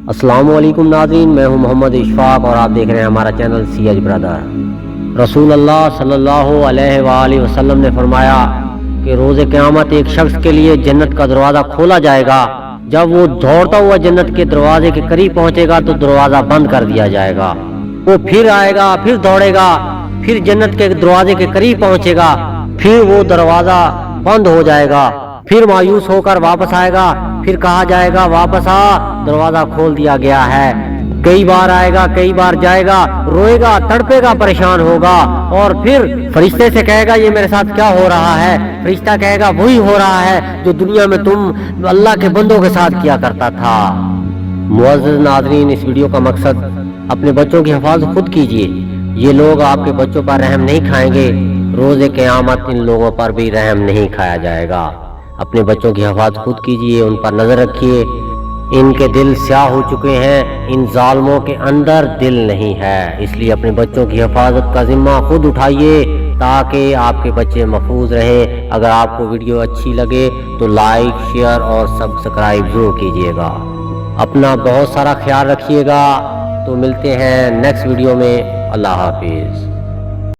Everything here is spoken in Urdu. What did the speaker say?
السلام علیکم ناظرین، میں ہوں محمد اشفاق اور آپ دیکھ رہے ہیں ہمارا چینل سی ایچ برادر۔ رسول اللہ صلی اللہ علیہ وآلہ وسلم نے فرمایا کہ روز قیامت ایک شخص کے لیے جنت کا دروازہ کھولا جائے گا۔ جب وہ دوڑتا ہوا جنت کے دروازے کے قریب پہنچے گا تو دروازہ بند کر دیا جائے گا۔ وہ پھر آئے گا، پھر دوڑے گا، پھر جنت کے دروازے کے قریب پہنچے گا، پھر وہ دروازہ بند ہو جائے گا، پھر مایوس ہو کر واپس آئے گا، پھر کہا جائے گا واپس آ، دروازہ کھول دیا گیا ہے۔ کئی بار آئے گا، کئی بار جائے گا، روئے گا، تڑپے گا، پریشان ہوگا، اور پھر فرشتے سے کہے گا یہ میرے ساتھ کیا ہو رہا ہے؟ فرشتہ کہے گا وہی ہو رہا ہے جو دنیا میں تم اللہ کے بندوں کے ساتھ کیا کرتا تھا۔ معزز ناظرین، اس ویڈیو کا مقصد اپنے بچوں کی حفاظت خود کیجیے۔ یہ لوگ آپ کے بچوں پر رحم نہیں کھائیں گے، روز قیامت ان لوگوں پر بھی رحم نہیں کھایا جائے گا۔ اپنے بچوں کی حفاظت خود کیجیے، ان پر نظر رکھیے۔ ان کے دل سیاہ ہو چکے ہیں، ان ظالموں کے اندر دل نہیں ہے، اس لیے اپنے بچوں کی حفاظت کا ذمہ خود اٹھائیے تاکہ آپ کے بچے محفوظ رہیں۔ اگر آپ کو ویڈیو اچھی لگے تو لائک، شیئر اور سبسکرائب ضرور کیجیے گا۔ اپنا بہت سارا خیال رکھیے گا۔ تو ملتے ہیں نیکسٹ ویڈیو میں۔ اللہ حافظ۔